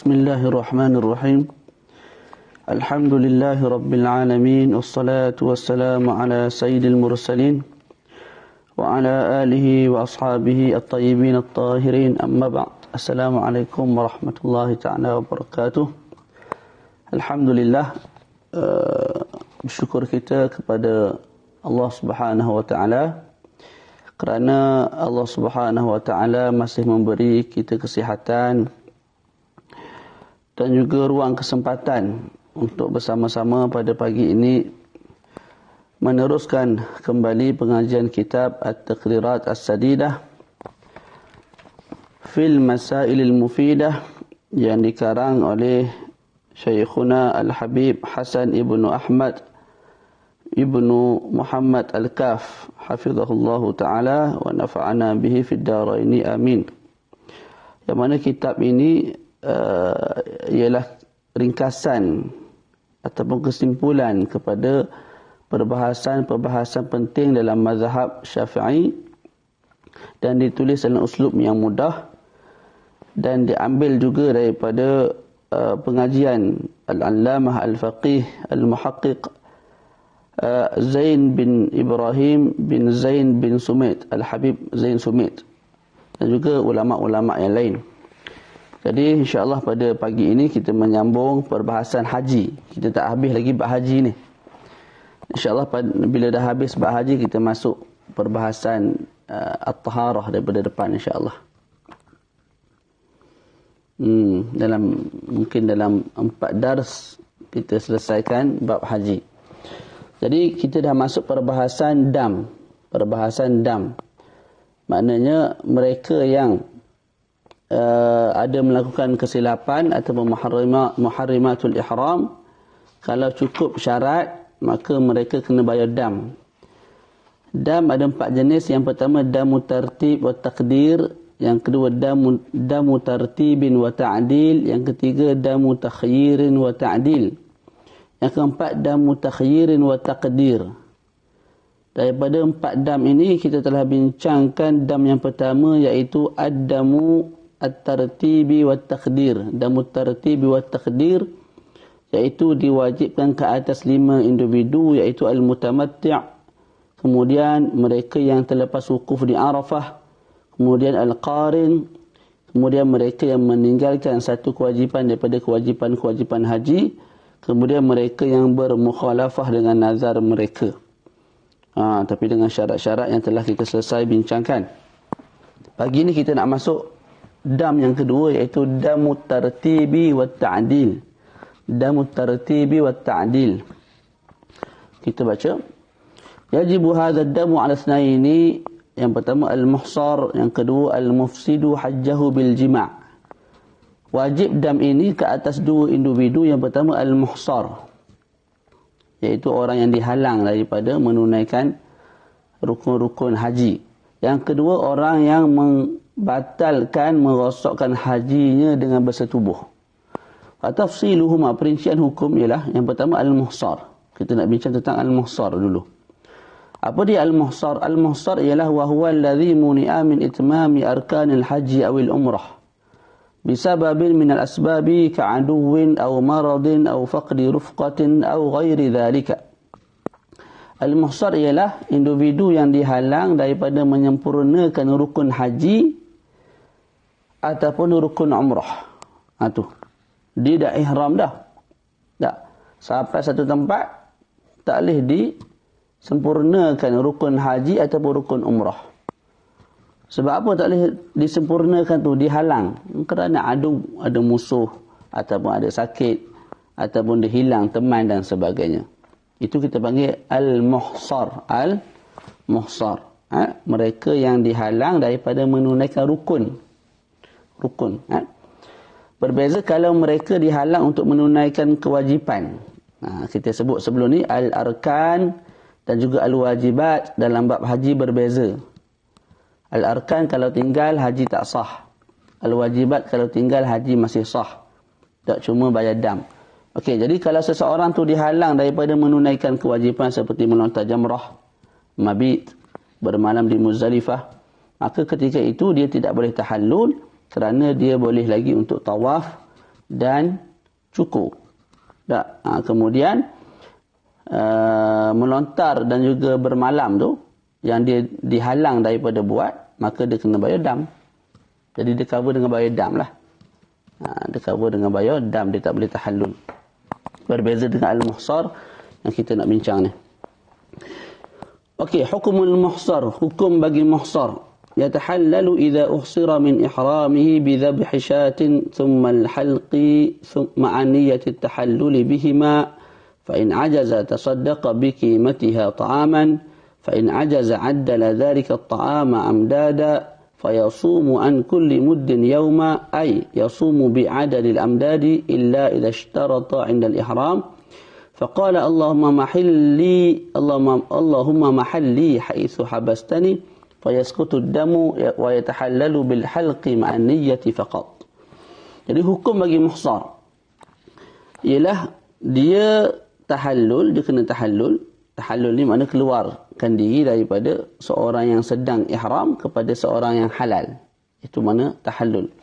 Bismillahirrahmanirrahim. Alhamdulillahi Rabbil Alamin. Wassalatu wassalamu ala sayyidil mursalin wa ala alihi wa ashabihi at-tayyibin at-tahirin. Amma ba'd. Assalamualaikum warahmatullahi ta'ala wabarakatuh. Alhamdulillah, bersyukur kita kepada Allah Subhanahu wa taala kerana Allah Subhanahu wa taala masih memberi kita kesihatan dan juga ruang kesempatan untuk bersama-sama pada pagi ini meneruskan kembali pengajian kitab At-Taqrirat As-Sadidah fil Masailil Mufidah yang dikarang oleh Syekhuna Al-Habib Hasan Ibnu Ahmad Ibnu Muhammad Al-Kaf hafizahullahu ta'ala wa nafa'ana bihi fid daraini amin. Yang mana kitab ini ialah ringkasan ataupun kesimpulan kepada perbahasan-perbahasan penting dalam mazhab Syafi'i dan ditulis dalam uslub yang mudah dan diambil juga daripada pengajian Al-Allamah Al-Faqih Al-Muhaqqiq Zain bin Ibrahim bin Zain bin Sumit Al-Habib Zain Sumit dan juga ulama-ulama yang lain. Jadi insya-Allah pada pagi ini kita menyambung perbahasan haji. Kita tak habis lagi bab haji ni. Insya-Allah bila dah habis bab haji kita masuk perbahasan at-taharah daripada depan insya-Allah. Mungkin dalam 4 dars kita selesaikan bab haji. Jadi kita dah masuk perbahasan dam. Perbahasan dam. Maknanya mereka yang ada melakukan kesilapan atau muharrimatul ihram, kalau cukup syarat maka mereka kena bayar dam. Dam ada 4 jenis. Yang pertama damu tartib wa taqdir, yang kedua damu tartibin wa ta'dil, yang ketiga damu takhyirin wa ta'dil, yang keempat damu takhyirin wa taqdir. Daripada 4 dam ini kita telah bincangkan dam yang pertama iaitu ad-damu at-tartibi wa taqdir. Damu tartibi wa taqdir iaitu diwajibkan ke atas 5 individu iaitu al-mutamatti', kemudian mereka yang terlepas wukuf di Arafah, kemudian al-qarin, kemudian mereka yang meninggalkan satu kewajipan daripada kewajipan-kewajipan haji, kemudian mereka yang bermukhalafah dengan nazar mereka. Tapi dengan syarat-syarat yang telah kita selesai bincangkan. Pagi ini kita nak masuk dam yang kedua iaitu damu tartibi wa ta'dil. Damu tartibi wa ta'dil. Kita baca. Yajibu hadha damu ala ithnaini. Yang pertama al-muhsar, yang kedua al-mufsidu hajjahu bil jima'. Wajib dam ini ke atas 2 individu. Yang pertama al-muhsar, iaitu orang yang dihalang daripada menunaikan rukun-rukun haji. Yang kedua orang yang membatalkan, merosakkan hajinya dengan bersetubuh. Tafsiluhuma, perincian hukum ialah yang pertama al-muhsar. Kita nak bincang tentang al-muhsar dulu. Apa dia al-muhsar? Al-muhsar ialah wa huwa alladhi muni'a min itmami arkanil haji awil umrah bisababin min al-asbabi ka'aduwin aw maradin aw faqdi rufqatin aw ghairi dhalika. Al-muhsar ialah individu yang dihalang daripada menyempurnakan rukun haji ataupun rukun umrah. Dia dah ihram dah. Tak. Sampai satu tempat tak boleh disempurnakan rukun haji ataupun rukun umrah. Sebab apa tak boleh disempurnakan tu? Dihalang. Kerana ada musuh ataupun ada sakit ataupun dia hilang teman dan sebagainya. Itu kita panggil al-muhsar. Al-muhsar. Mereka yang dihalang daripada menunaikan rukun. Berbeza kalau mereka dihalang untuk menunaikan kewajipan. Kita sebut sebelum ni al-arkan dan juga al-wajibat dalam bab haji berbeza. Al-arkan kalau tinggal haji tak sah. Al-wajibat kalau tinggal haji masih sah. Tak cuma bayar dam. Okey, jadi kalau seseorang tu dihalang daripada menunaikan kewajipan seperti melontar jamrah, mabit, bermalam di Muzdalifah, maka ketika itu dia tidak boleh tahallul kerana dia boleh lagi untuk tawaf dan cukur. Tak? Kemudian melontar dan juga bermalam tu, yang dia dihalang daripada buat, maka dia kena bayar dam. Jadi dia cover dengan bayar dam lah. Dia cover dengan bayar dam, dia tak boleh tahallul. Berbeza dengan al-muhsar yang kita nak bincang ni. Okey, hukumul muhsar, hukum bagi muhsar. Yatahallalu idza uhsira min ihramihi bi dhabhi shatin thumma al-halqi ma'a niyyati at-tahallul bihima, fa in ajaza tasaddaqa bi qimatiha ta'aman, fa in ajaza 'addala dhalika at-ta'ama amdada فيصوم عن كل مد يوما أي يصوم بعدد الأمداد إلا إذا اشترط عند الإحرام فقال اللهم محلي حيث حبستني فيسقط الدم ويتحلل بالحلق مع النية فقط. Jadi hukum bagi muhsar ialah dia tahallul, dia kena tahallul. Tahallul ni makna keluarkan diri daripada seorang yang sedang ihram kepada seorang yang halal. Itu makna tahallul.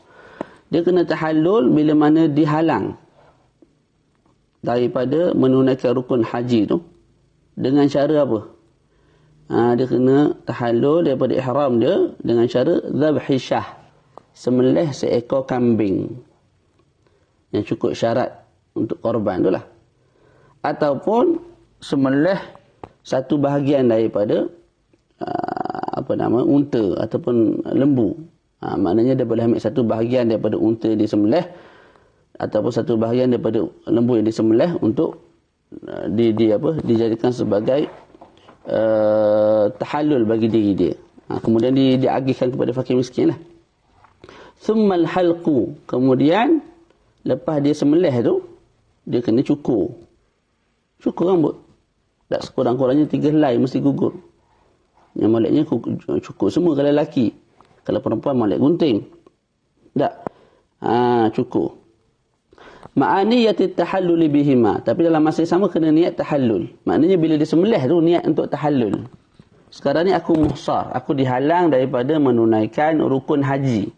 Dia kena tahallul bila mana dihalang daripada menunaikan rukun haji tu. Dengan cara apa? Dia kena tahallul daripada ihram dia dengan cara dhabhi syah, sembelih seekor kambing yang cukup syarat untuk korban tu lah. Ataupun sembelih satu bahagian daripada unta ataupun lembu. Maknanya dia boleh ambil satu bahagian daripada unta disembelih ataupun satu bahagian daripada lembu yang disembelih untuk dijadikan sebagai tahallul bagi diri dia. Kemudian diagihkan kepada fakir miskin lah. Thummal halqu, kemudian lepas dia sembelih tu dia kena cukur rambut. Tak sekurang-kurangnya 3 helai mesti gugur. Yang maliknya cukur semua kalau lelaki. Kalau perempuan malik gunting. Tak. Cukur. Ma'ani yati tahallul bihima. Tapi dalam masa yang sama kena niat tahallul. Maknanya bila disembelih tu niat untuk tahallul. Sekarang ni aku muhsar. Aku dihalang daripada menunaikan rukun haji.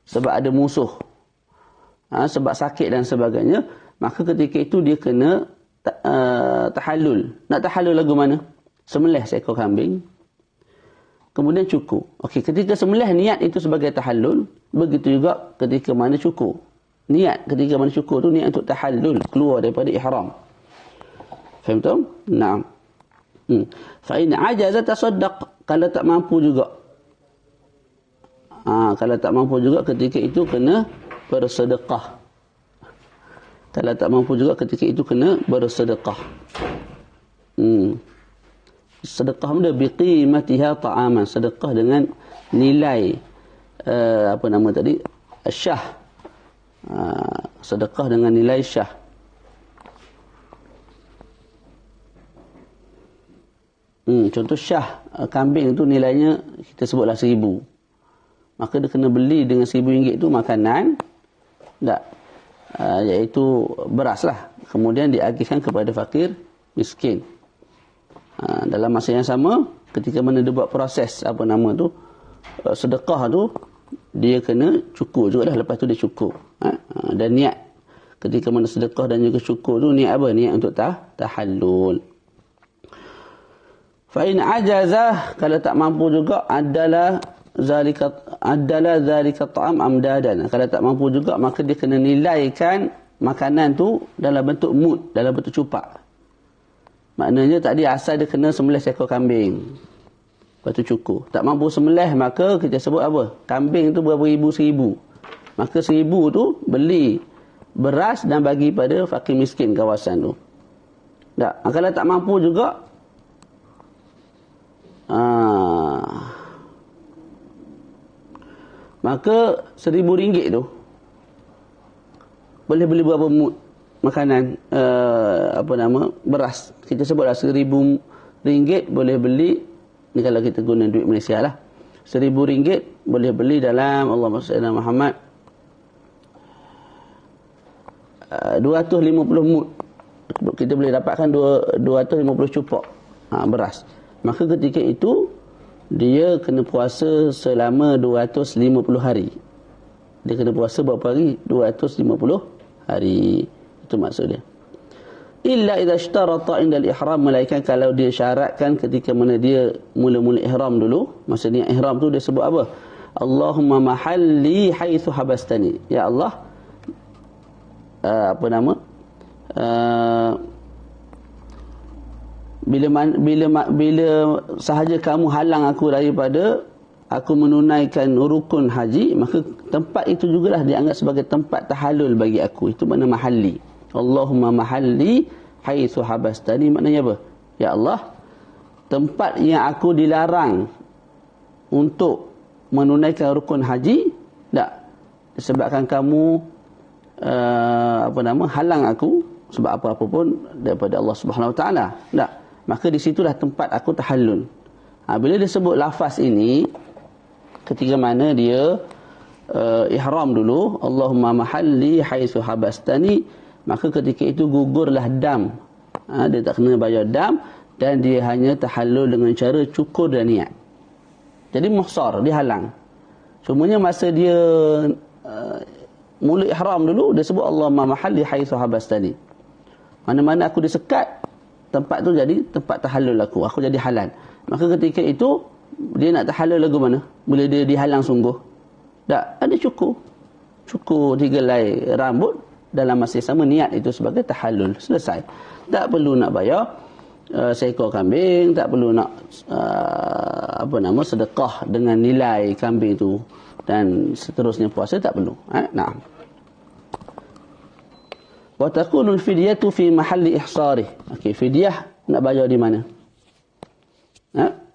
Sebab ada musuh. Sebab sakit dan sebagainya. Maka ketika itu dia kena tahallul. Nak tahallul lagu mana? Sembelih seekor kambing. Kemudian cukur. Okey, ketika sembelih niat itu sebagai tahallul. Begitu juga ketika mana cukur. Niat ketika mana cukur tu niat untuk tahallul, keluar daripada ihram. Faham tak? Naam. Fa in ajaza tasaddaq, kalau tak mampu juga. Kalau tak mampu juga ketika itu kena bersedekah. Kalau tak mampu juga ketika itu kena bersedekah. Sedekah dia biqimatiha ta'aman. Sedekah dengan nilai syah. Sedekah dengan nilai syah. Contoh syah kambing tu nilainya kita sebutlah 1,000. Maka dia kena beli dengan RM1,000 tu makanan. Tak. Iaitu beras lah. Kemudian diagihkan kepada fakir miskin. Dalam masa yang sama, ketika mana dia buat proses sedekah tu, dia kena cukur juga dah. Lepas tu dia cukur. Dan niat ketika mana sedekah dan juga cukur tu, niat apa? Niat untuk tahallul. Fa in ajaza, kalau tak mampu juga, adalah zalika ta'am amdadan. Kalau tak mampu juga, maka dia kena nilaikan makanan tu dalam bentuk mud, dalam bentuk cupak. Maknanya tadi asal dia kena sembelih seekor kambing. Lepas tu cukur. Tak mampu sembelih, maka kita sebut apa? Kambing tu berapa ribu, 1,000. Maka 1,000 tu beli beras dan bagi pada fakir miskin kawasan tu. Tak. Kalau tak mampu juga, maka RM1,000 tu boleh beli berapa mud makanan, beras. Kita sebutlah RM1,000 boleh beli, ni kalau kita guna duit Malaysia lah, RM1,000 boleh beli dalam Allahumma salli ala Muhammad 250 mud. Kita boleh dapatkan 250 cupak beras. Maka ketika itu dia kena puasa selama 250 hari. Dia kena puasa berapa hari? 250 hari. Itu maksud dia. Illa idza ishtarata inda al-ihram, melainkan kalau dia syaratkan ketika mana dia mula-mula ihram dulu. Maksudnya ihram tu dia sebut apa? Allahumma mahalli haitsu habastani. Ya Allah, bila sahaja kamu halang aku daripada aku menunaikan rukun haji, maka tempat itu jugalah dianggap sebagai tempat tahallul bagi aku. Itu makna mahalli. Allahumma mahalli haitsu habastani, maknanya apa? Ya Allah, tempat yang aku dilarang untuk menunaikan rukun haji, tak disebabkan kamu halang aku sebab apa-apa pun daripada Allah Subhanahu Wa Taala. Tak, maka di situlah tempat aku tahallul. Bila dia sebut lafaz ini ketika mana dia ihram dulu, Allahumma mahalli haitsu habastani, maka ketika itu gugurlah dam. Dia tak kena bayar dam dan dia hanya tahallul dengan cara cukur dan niat. Jadi muhsar, dihalang. Cumanya masa dia mula ihram dulu, dia sebut Allahumma mahalli haitsu habastani. Mana-mana aku disekat, tempat tu jadi tempat tahallul aku. Aku jadi halal. Maka ketika itu dia nak tahallul lagu mana? Bila dia dihalang sungguh. Tak, ada cukur. Cukur 3 helai rambut dalam masa sama, niat itu sebagai tahallul. Selesai. Tak perlu nak bayar seekor kambing, tak perlu nak sedekah dengan nilai kambing itu dan seterusnya puasa, tak perlu. Naam. Wa takunu al-fidyatu fi mahalli ihsarih. Okey, fidyah nak bayar di mana?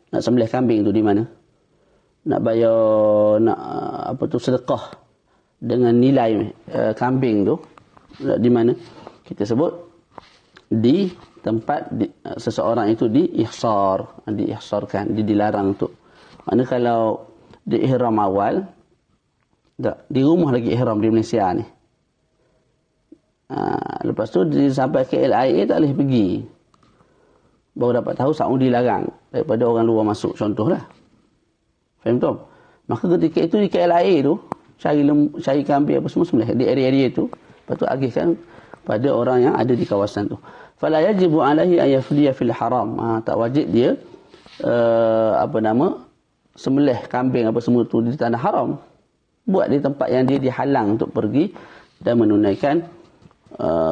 Nak sembelih kambing tu di mana? Nak bayar sedekah dengan nilai kambing tu di mana? Kita sebut di tempat seseorang itu diihsarkan, dilarang untuk. Maknanya kalau di ihram awal, di rumah lagi ihram di Malaysia ni. Lepas tu dia sampai ke LIA tak boleh pergi. Baru dapat tahu Saudi larang daripada orang luar masuk, contohlah. Faham tak? Maka ketika itu di KLIA tu cari kambing apa semua sembelih di area-area itu, lepas tu agihkan pada orang yang ada di kawasan tu. Fala yajibu alaihi an yafdiya fil haram. Tak wajib dia sembelih kambing apa semua tu di tanah haram. Buat di tempat yang dia dihalang untuk pergi dan menunaikan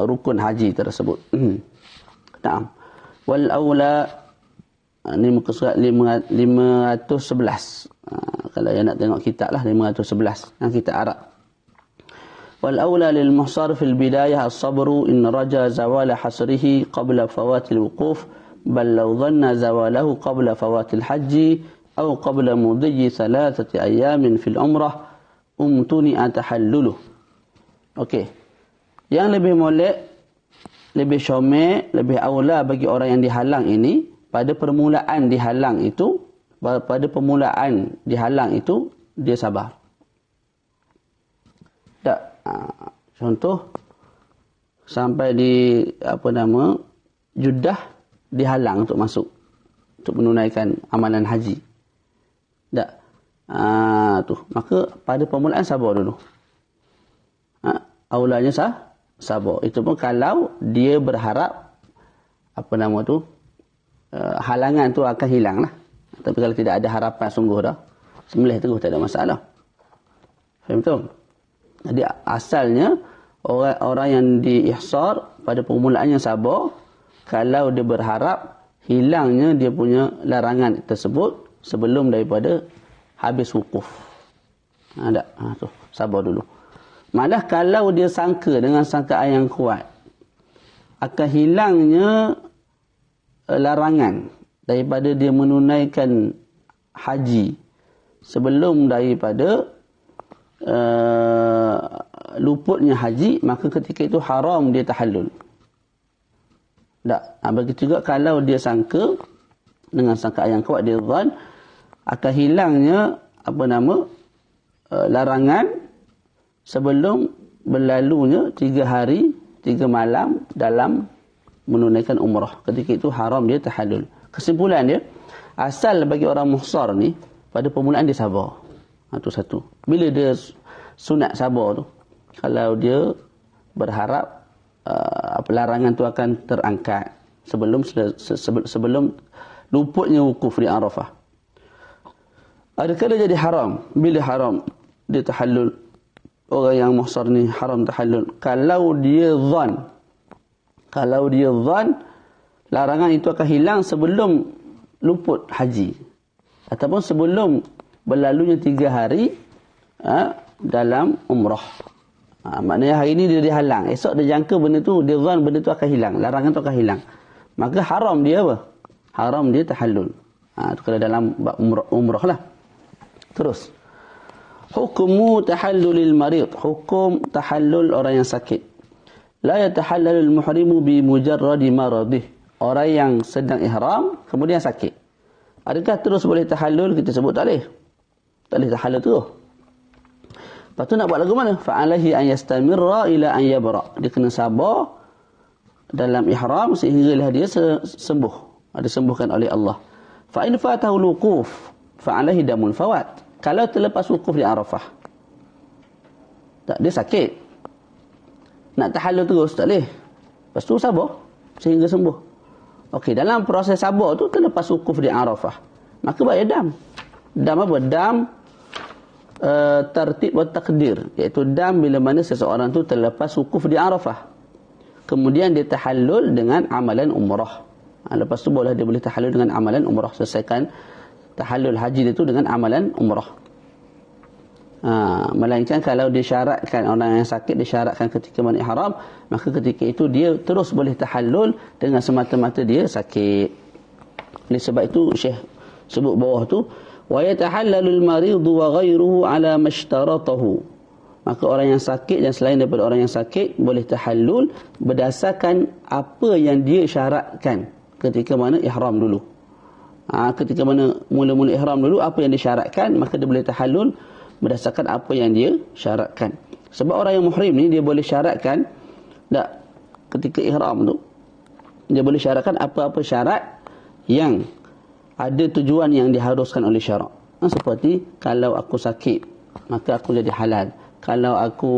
rukun haji tersebut. Naam. Wal aula ni muka surat 511. Kalau yang nak tengok kitab lah 511 yang kita Arab. Wal aula lil muhsar fil bidayah as-sabru in raja zawala hasrihi qabla fawatil wuquf bal law dhanna zawalahu qabla fawatil haji aw qabla mudhi 3 ayamin fil umrah umtuni atahalluluh. Okey. Yang lebih molek, lebih syomel, lebih aula bagi orang yang dihalang ini, pada permulaan dihalang itu, dia sabar. Tak, contoh sampai di Jeddah dihalang untuk masuk untuk menunaikan amalan haji. Tak. Maka pada permulaan sabar dulu. Aulanya sabar. Itu pun kalau dia berharap halangan tu akan hilang lah. Tapi kalau tidak ada harapan sungguh dah, sembelih terus tak ada masalah. Faham tak? Jadi asalnya orang yang diihsar pada permulaannya sabar kalau dia berharap hilangnya dia punya larangan tersebut sebelum daripada habis wukuf. Tu sabar dulu. Malah kalau dia sangka dengan sangkaan yang kuat akan hilangnya larangan daripada dia menunaikan haji sebelum daripada luputnya haji, maka ketika itu haram dia tahallul. Tak. Begitu juga kalau dia sangka dengan sangkaan yang kuat, dia zan akan hilangnya larangan sebelum berlalunya 3 hari 3 malam dalam menunaikan umrah. Ketika itu haram dia tahallul. Kesimpulan dia, asal bagi orang muhsar ni pada permulaan dia sabar. Itu satu. Bila dia sunat sabar tu, kalau dia berharap larangan tu akan terangkat sebelum luputnya wukuf di Arafah. Adakala jadi haram? Bila haram dia tahallul? Orang yang muhsar ni haram tahallul kalau dia zan larangan itu akan hilang sebelum luput haji ataupun sebelum berlalunya 3 hari dalam umrah. Maknanya hari ini dia dihalang, esok dia jangka benda tu, dia zan benda tu akan hilang, larangan tu akan hilang, maka haram dia apa? Haram dia tahallul. Itu kalau dalam umrah lah. Terus hukumu tahallulil marid, hukum tahallul orang yang sakit. La yatahallalul muhrimu bi mujarradi maradih, orang yang sedang ihram kemudian sakit. Adakah terus boleh tahallul? Kita sebut tak boleh. Tak boleh tahallul terus. Lepas tu nak buat lagu mana? Fa'alaihi an yastamirra ila an yabra. Dia kena sabar dalam ihram sehinggalah dia sembuh. Disembuhkan oleh Allah. Fa in fatahu al-wuquf fa'alaihi damul fawat. Kalau terlepas wukuf di Arafah, tak, dia sakit, nak tahallul terus tak boleh. Lepas tu sabar sehingga sembuh. Okey, dalam proses sabar tu terlepas wukuf di Arafah, maka bayar dam. Dam apa? Dam tertib wa takdir, iaitu dam bila mana seseorang tu terlepas wukuf di Arafah, kemudian dia tahallul dengan amalan umrah. Lepas tu dia boleh tahallul dengan amalan umrah, selesaikan tahallul haji dia tu dengan amalan umrah. Melainkan kalau disyaratkan, orang yang sakit disyaratkan ketika mana ihram, maka ketika itu dia terus boleh tahallul dengan semata-mata dia sakit. Oleh sebab itu Syekh sebut bawah tu, wa yatahallalul maridu wa ghairuhu ala mashtaratahu. Maka orang yang sakit dan selain daripada orang yang sakit boleh tahallul berdasarkan apa yang dia syaratkan ketika mana ihram dulu. Ketika mana mula-mula ihram dulu, apa yang disyaratkan, maka dia boleh tahallul berdasarkan apa yang dia syaratkan. Sebab orang yang muhrim ni dia boleh syaratkan tak, ketika ihram tu dia boleh syaratkan apa-apa syarat yang ada tujuan yang diharuskan oleh syarak. Seperti kalau aku sakit maka aku jadi halal, kalau aku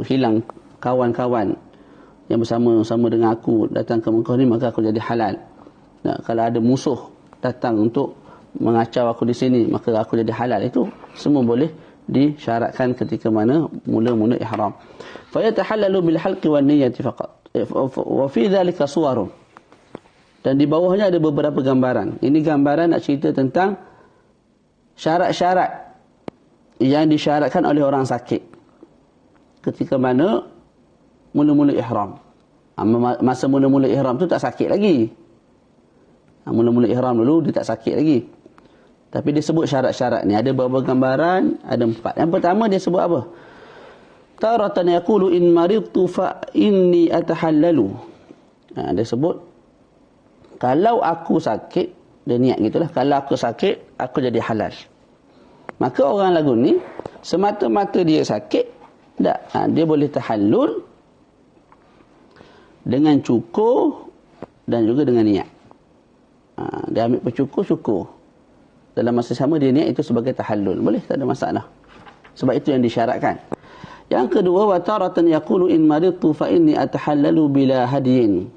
hilang kawan-kawan yang bersama-sama dengan aku datang ke Mekah ni, maka aku jadi halal. Kalau ada musuh datang untuk mengacau aku di sini, maka aku jadi halal. Itu semua boleh disyaratkan ketika mana mula-mula ihram. Fa yatahallalu bil halqi wan niyyati faqat. Wa fi dhalika suwarun. Dan di bawahnya ada beberapa gambaran. Ini gambaran nak cerita tentang syarat-syarat yang disyaratkan oleh orang sakit ketika mana mula-mula ihram. Masa mula-mula ihram tu tak sakit lagi. Mula-mula ihram dulu dia tak sakit lagi. Tapi dia sebut syarat-syarat ni. Ada beberapa gambaran, ada 4. Yang pertama dia sebut apa? Taratan yaqulu in maridtu fa inni atahallalu. Dia sebut kalau aku sakit, dia niat gitulah, kalau aku sakit aku jadi halal. Maka orang lagu ni semata-mata dia sakit tak, dia boleh tahallul dengan cukur dan juga dengan niat. Dia ambil pencukur-cukur, dalam masa sama dia niat itu sebagai tahallul, boleh, tak ada masalah. Sebab itu yang disyaratkan. Yang kedua, wa taratan yaqulu in maridtu fa inni atahallalu bila hadiyin.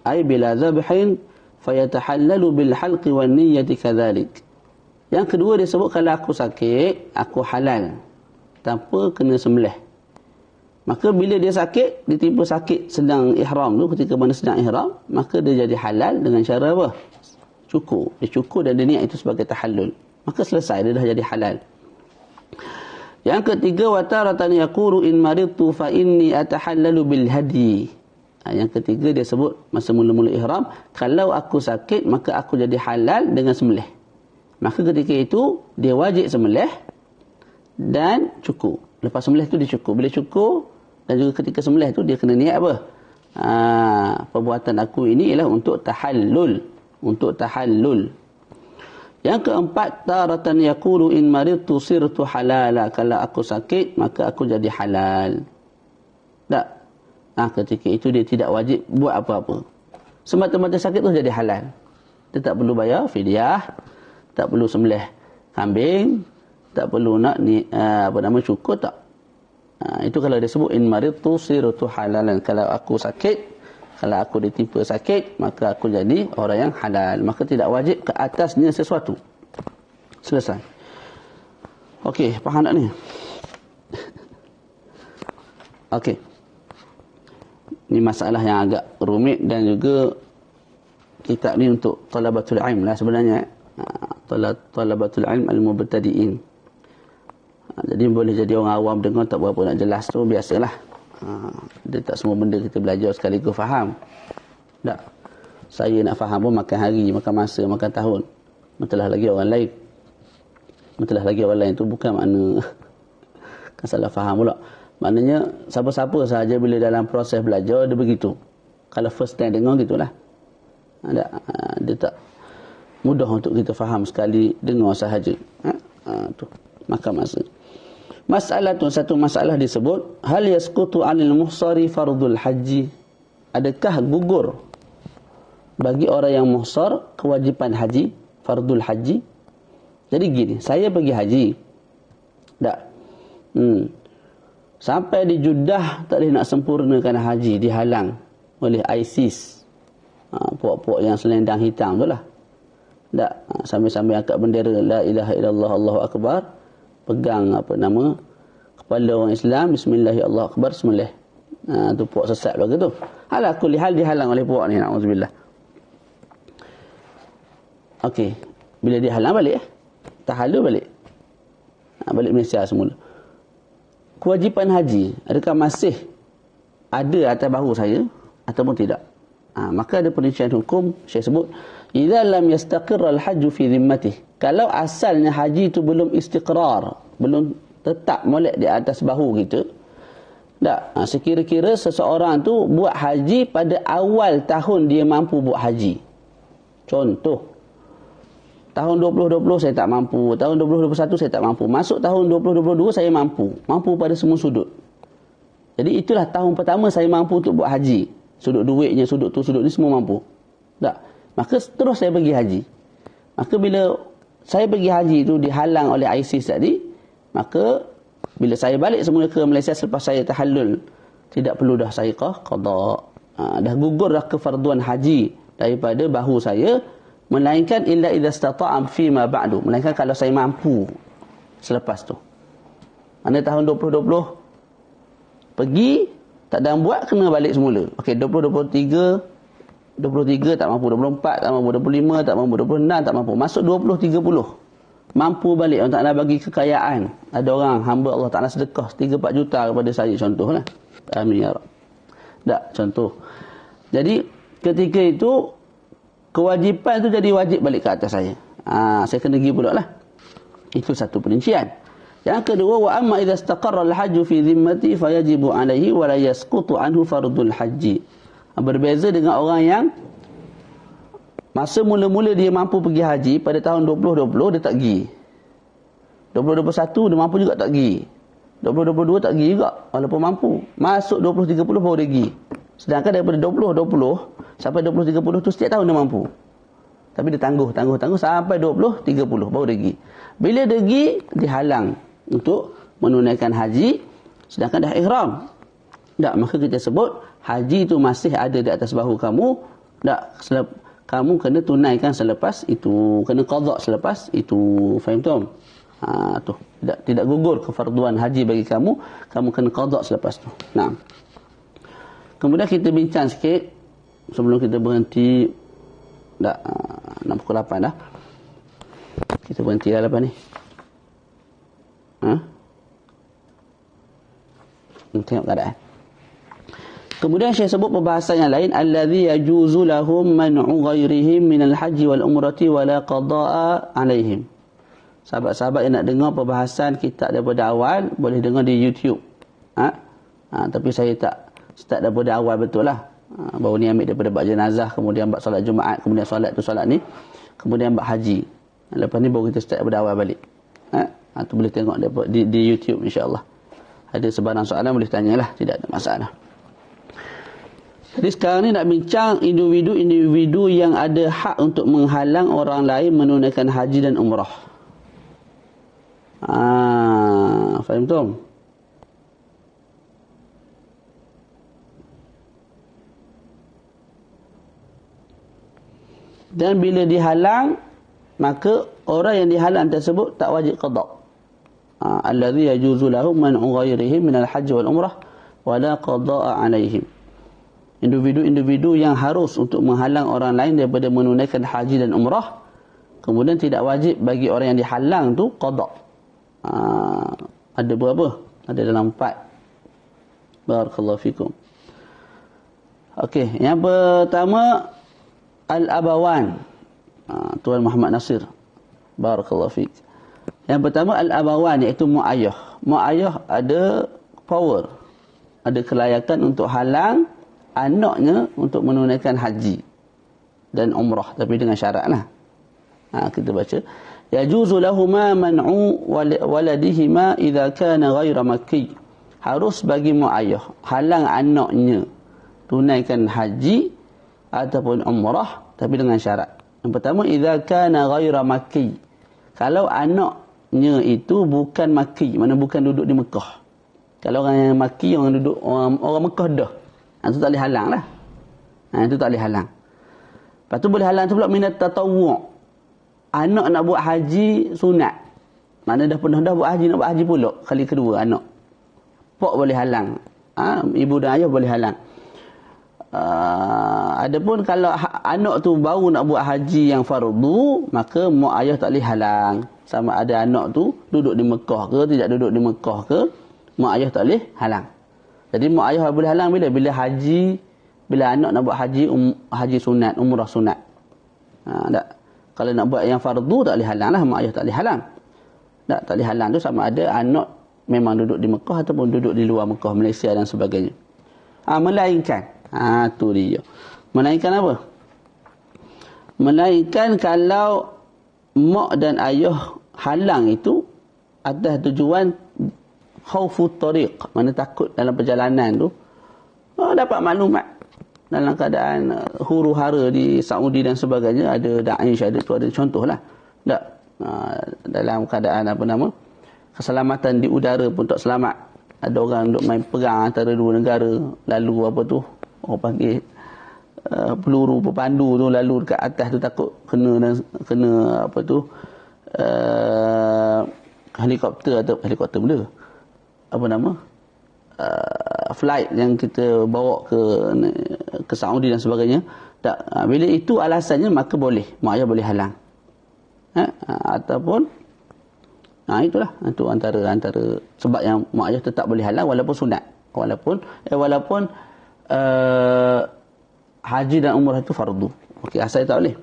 Ay bila dhabhin fayatahallalu bil halqi wan niyyati kadzalik. Yang kedua dia sebut kalau aku sakit aku halal tanpa kena sembelih. Maka bila dia sakit, dia tiba sakit sedang ihram tu, ketika mana sedang ihram, maka dia jadi halal dengan cara apa? Cukur. Dia cukur dan dia niat itu sebagai tahallul. Maka selesai, dia dah jadi halal. Yang ketiga, wa taratan yaqulu in maridtu fa inni atahallalu bil hadi. Yang ketiga dia sebut masa mula-mula ihram, kalau aku sakit maka aku jadi halal dengan sembelih. Maka ketika itu dia wajib sembelih dan cukur. Lepas sembelih tu dia cukur. Bila cukur dan juga ketika sembelih tu dia kena niat apa? Perbuatan aku ini ialah untuk tahallul. Untuk tahallul. Yang keempat, taratan yaqulu in maridtu sirtu halala. Kalau aku sakit maka aku jadi halal. Tak? Ketika itu dia tidak wajib buat apa-apa. Semata-mata sakit tu jadi halal. Dia tak perlu bayar fidyah, tak perlu sembelih kambing, tak perlu nak cukur, tak. Itu kalau disebut in maridtu sirtu halalan. Kalau aku sakit, kalau aku ditimpa sakit, maka aku jadi orang yang halal. Maka tidak wajib ke atasnya sesuatu. Selesai. Okey, faham tak ni? Okey. Ini masalah yang agak rumit dan juga kitab ni untuk talabatul ilm lah sebenarnya. Talabatul ilm al-mubtadi'in. Jadi boleh jadi orang awam dengar tak berapa nak jelas tu, biasalah. Dia tak semua benda kita belajar sekaligus faham. Tak. Saya nak faham pun makan hari, makan masa, makan tahun. Masalah lagi orang lain. Masalah lagi orang lain tu bukan makna kan salah faham pula. Maknanya siapa-siapa sahaja bila dalam proses belajar dia begitu. Kalau first time dengar gitulah. Dia tak mudah untuk kita faham sekali dengar sahaja. Tu makan masa. Masalah tu, satu masalah disebut hal yasqutu 'anil muhsari fardul haji. Adakah gugur bagi orang yang muhsar kewajipan haji, fardul haji? Jadi gini, saya pergi haji. Tak. Sampai di Jeddah tak boleh nak sempurnakan haji, dihalang oleh ISIS. Puak-puak yang selendang hitam tu lah. Tak. Sambil-sambil angkat bendera la ilaha illallah Allahu akbar. Pegang kepala orang Islam, bismillahirrahmanirrahim, Allahu akbar, sembelih. Tu puak sesat begitu tu. Ala kulli hal dihalang oleh puak ni, naudzubillah. Okey, bila dihalang balik tahalul balik. Balik Malaysia semula. Kewajipan haji adakah masih ada atas bahu saya ataupun tidak? Maka ada perincian hukum, saya sebut idza lam yastaqirra al-hajj fi dhimmatihi. Kalau asalnya haji itu belum istiqrar, belum tetap molek di atas bahu kita. Tak, sekira-kira seseorang tu buat haji pada awal tahun dia mampu buat haji. Contoh, tahun 2020 saya tak mampu, tahun 2021 saya tak mampu, masuk tahun 2022 saya mampu pada semua sudut. Jadi itulah tahun pertama saya mampu untuk buat haji. Sudut duitnya, sudut tu, sudut ni semua mampu. Tak, maka terus saya pergi haji. Maka bila saya pergi haji itu dihalang oleh ISIS tadi, maka bila saya balik semula ke Malaysia selepas saya tahallul, tidak perlu dah saya qada. Dah gugur dah kefarduan haji daripada bahu saya, melainkan illa idza istata'am fi ma ba'du, melainkan kalau saya mampu selepas tu. Mana tahun 2020 pergi tak ada buat, kena balik semula. Okey, 23 tak mampu, 24 tak mampu, 25 tak mampu, 26 tak mampu, masuk 20-30 mampu balik. Allah Ta'ala bagi kekayaan, ada orang hamba Allah Ta'ala sedekah 3-4 juta kepada saya, contohlah. Amin ya Rabb. Tak, contoh. Jadi ketika itu kewajipan itu jadi wajib balik ke atas saya. Saya kena pergi pula lah. Itu satu perincian. Yang kedua, wa amma idza istaqarra al-hajj fi dhimmati fayajibu alaihi wa la yasqutu anhu fardul haji. Berbeza dengan orang yang masa mula-mula dia mampu pergi haji pada tahun 2020 dia tak pergi. 2021 dia mampu juga tak pergi. 2022 tak pergi juga walaupun mampu. Masuk 2030 baru dia pergi. Sedangkan daripada 2020 sampai 2030 tu setiap tahun dia mampu. Tapi dia tangguh sampai 2030 baru dia pergi. Bila dia pergi, dihalang untuk menunaikan haji sedangkan dah ihram. Tak, maka kita sebut haji itu masih ada di atas bahu kamu. Tak, kamu kena tunaikan selepas itu, kena qada selepas itu. Faham tak? Tu tidak gugur kefarduan haji bagi kamu, kamu kena qada selepas tu. Nah. Kemudian kita bincang sikit sebelum kita berhenti. Tak, 6:08 dah. Kita berhenti dah lepas ni. Tengok keadaan. Kemudian saya sebut perbahasan yang lain, allazi yajuzu lahum man'u ghairihim minal haji wal umrati wala qada'a alaihim. Sahabat-sahabat yang nak dengar perbahasan kitab daripada awal boleh dengar di YouTube. Tapi saya tak start daripada awal betul lah. Baru ni ambil daripada bab jenazah, kemudian bab solat Jumaat, kemudian solat tu solat ni, kemudian bab haji. Lepas ni baru kita start daripada awal balik. Tu boleh tengok di YouTube insya-Allah. Ada sebarang soalan boleh tanyalah, tidak ada masalah. Jadi sekarang ni nak bincang individu yang ada hak untuk menghalang orang lain menunaikan haji dan umrah. Faham tak? Dan bila dihalang, maka orang yang dihalang tersebut tak wajib qada. Allazi yajuzu lahum man'u ghairihim min al-hajj wal umrah wala qada'a alaihim. Individu-individu yang harus untuk menghalang orang lain daripada menunaikan haji dan umrah, kemudian tidak wajib bagi orang yang dihalang tu qada. Ada berapa? Ada dalam 4. Barakallahu fikum. Okey, yang pertama al-abawan. Tuan Muhammad Nasir. Barakallahu fik. Yang pertama al-abawan, iaitu mak ayah. Mak ayah ada power, ada kelayakan untuk halang anaknya untuk menunaikan haji dan umrah, tapi dengan syaratlah. Kita baca yajuzu lahumā man'u waladihima idza kana ghaira makki. Harus bagi mak ayah halang anaknya tunaikan haji ataupun umrah, tapi dengan syarat. Yang pertama, idza kana ghaira makki. Kalau anaknya itu bukan makki, mana bukan duduk di Mekah. Kalau orang yang makki, orang duduk orang Mekah dah, itu tak boleh halang lah. Itu tak boleh halang. Lepas tu boleh halang tu pula minat tatawwu'. Anak nak buat haji sunat, mana dah pernah dah buat haji, nak buat haji pula kali kedua anak. Pak boleh halang. Ibu dan ayah boleh halang. Adapun kalau anak tu baru nak buat haji yang fardu, maka mak ayah tak boleh halang. Sama ada anak tu duduk di Mekah ke tidak duduk di Mekah ke, mak ayah tak boleh halang. Jadi mak ayah boleh halang bila haji, bila anak nak buat haji haji sunat, umrah sunat. Tak. Kalau nak buat yang fardu tak boleh halang lah, mak ayah tak boleh halang. Tak boleh halang tu sama ada anak memang duduk di Mekah ataupun duduk di luar Mekah, Malaysia dan sebagainya. Melainkan tu dia. Melainkan apa? Melainkan kalau mak dan ayah halang itu atas tujuan khaufut tariq, mana takut dalam perjalanan tu dapat maklumat dalam keadaan huru-hara di Saudi dan sebagainya, ada Daesh, ada tu, ada contohlah. Tak, dalam keadaan keselamatan di udara pun tak selamat. Ada orang duk main perang antara dua negara, lalu orang panggil peluru pepandu tu lalu dekat atas tu, takut kena helikopter atau helikopter benda flight yang kita bawa ke Saudi dan sebagainya. Tak, bila itu alasannya, maka boleh, mak ayah boleh halang. Ataupun itulah, itu antara sebab yang mak ayah tetap boleh halang walaupun sunat, walaupun haji dan umrah itu fardu. Okey, asal tak boleh.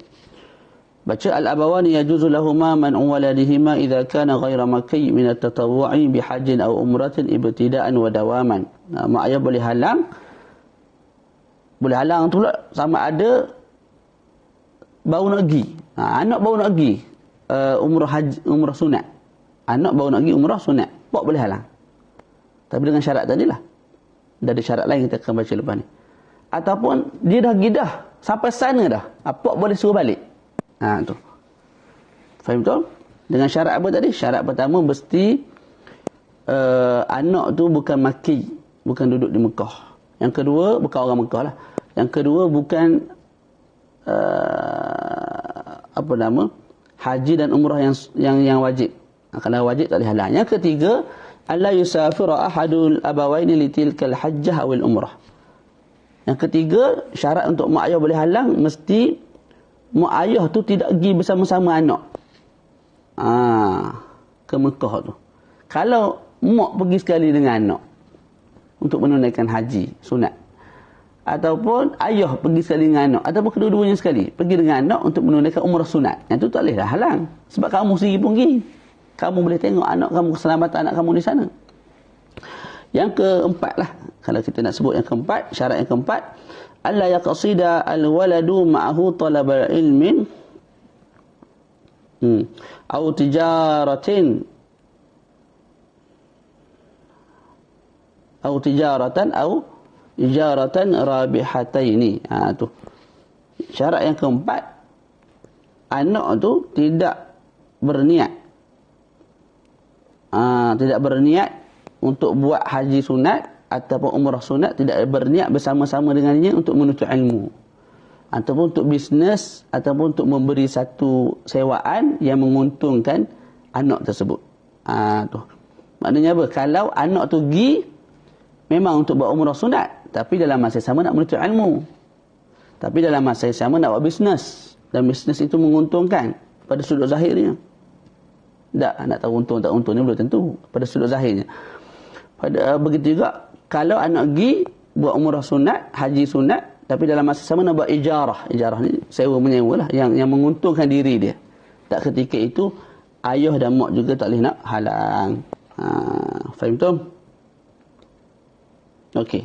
Baca al-abawani yajuzu lahumā man'u waladihima idza kana ghaira makki min at-tatawwu'i bi hajjin aw umratin ibtida'an wa dawaman. Mak ayah boleh halang tu pula sama ada baru nak pergi. Anak baru nak pergi umrah sunat. Anak baru nak pergi umrah sunat, pak boleh halang. Tapi dengan syarat tadilah. Dah ada syarat lain kita akan baca lepas ni. Ataupun dia dah pergi dah, sampai sana dah, pak boleh suruh balik. Tu. Faham betul? Dengan syarat apa tadi? Syarat pertama mesti anak tu bukan makki, bukan duduk di Mekah. Yang kedua, bukan orang Mekah lah. Yang kedua, bukan haji dan umrah yang wajib. Kalau wajib tak boleh halang. Yang ketiga, alla yusafira ahadul abawaini litilkal hajjah awil umrah. Yang ketiga, syarat untuk mak ayah boleh halang, mesti mak ayah tu tidak pergi bersama-sama anak ke Mekah tu. Kalau mak pergi sekali dengan anak untuk menunaikan haji sunat, ataupun ayah pergi sekali dengan anak, ataupun kedua-duanya sekali pergi dengan anak untuk menunaikan umrah sunat, yang tu tak boleh dah halang, sebab kamu sendiri pun pergi. Kamu boleh tengok anak kamu, keselamatan anak kamu di sana. Yang keempat lah, kalau kita nak sebut yang keempat, syarat yang keempat, alla yaqsida al-waladu ma'ahu talaba ilmin au tijaratan au ijaratan rabihataini. Tu syarat yang keempat, anak tu tidak berniat untuk buat haji sunat ataupun umrah sunat, tidak berniat bersama-sama dengannya untuk menuntut ilmu. ataupun untuk bisnes, ataupun untuk memberi satu sewaan yang menguntungkan anak tersebut. Tu. Maknanya apa? Kalau anak tu pergi memang untuk buat umrah sunat, tapi dalam masa yang sama nak menuntut ilmu. Tapi dalam masa yang sama nak buat bisnes, dan bisnes itu menguntungkan pada sudut zahirnya. Tak, nak tahu untung tak untung ni belum tentu pada sudut zahirnya. Begitu juga kalau anak pergi buat umrah sunat, haji sunat, tapi dalam masa sama nak buat ijarah. Ijarah ni sewa menyewa lah, yang menguntungkan diri dia. Tak ketika itu ayah dan mak juga tak boleh nak halang. Faham tu? Okey.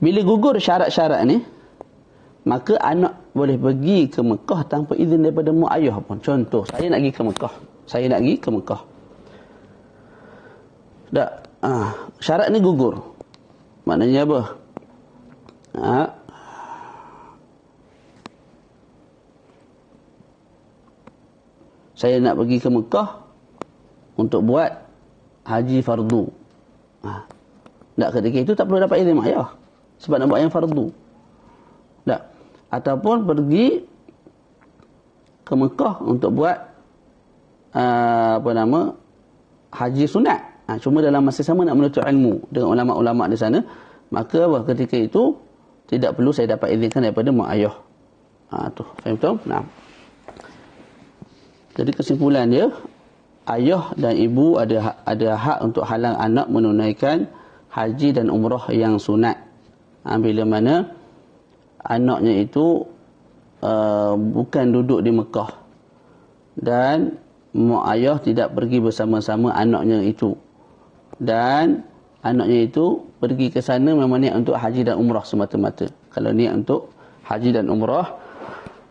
Bila gugur syarat-syarat ni, maka anak boleh pergi ke Mekah tanpa izin daripada mak ayah pun. Contoh, saya nak pergi ke Mekah. Saya nak pergi ke Mekah. Tak. Syarat ni gugur. Maknanya apa? Saya nak pergi ke Mekah untuk buat haji fardu. Tak, ketika itu tak perlu dapat izin mak ayah. Sebab nak buat yang fardu. Tak. Ataupun pergi ke Mekah untuk buat haji sunat. Cuma dalam masa sama nak menuntut ilmu dengan ulama-ulama di sana. Maka ketika itu tidak perlu saya dapat izinkan daripada mak ayah. Tu, faham tak? Nah. Jadi kesimpulan dia, ayah dan ibu ada hak untuk halang anak menunaikan haji dan umrah yang sunat. Bila mana anaknya itu bukan duduk di Mekah dan mak ayah tidak pergi bersama-sama anaknya itu, dan anaknya itu pergi ke sana memang niat untuk haji dan umrah semata-mata. Kalau niat untuk haji dan umrah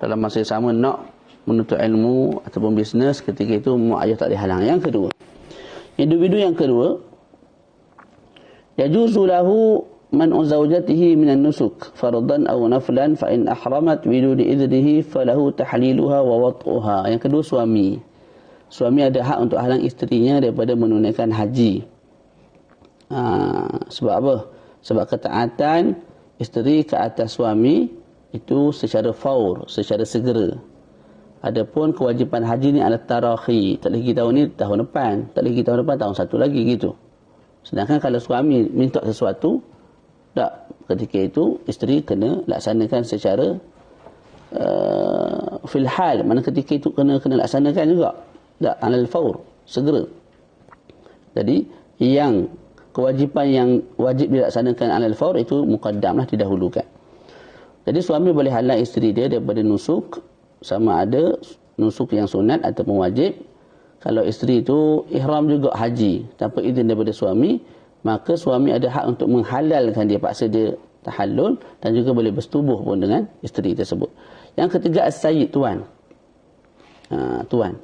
dalam masa yang sama nak menuntut ilmu ataupun bisnes, ketika itu mak ayah tak dihalang. Yang kedua, individu yang kedua, yajuzu lahu man'u zawjatihi minan nusuk fardan aw naflan fa in ahramat biduni idnihi falahu tahliluha wa wat'uha. Yang kedua, suami ada hak untuk halang isterinya daripada menunaikan haji. Sebab apa? Sebab ketaatan isteri ke atas suami itu secara faur, secara segera. Adapun kewajipan haji ni adalah tarakhi. Tak lagi tahun ni, tahun depan. Tak lagi tahun depan, tahun satu lagi gitu. Sedangkan kalau suami minta sesuatu, tak, ketika itu isteri kena laksanakan secara fil hal. Mana ketika itu kena laksanakan juga. Tak, alal faur, segera. Jadi yang kewajipan yang wajib dilaksanakan alal faur itu muqaddamlah, didahulukan. Jadi suami boleh halang isteri dia daripada nusuk, sama ada nusuk yang sunat ataupun wajib. Kalau isteri itu ihram juga haji tanpa izin daripada suami, maka suami ada hak untuk menghalalkan dia, paksa dia tahallul, dan juga boleh bersetubuh pun dengan isteri tersebut. Yang ketiga, as-sayyid, tuan. Tuan.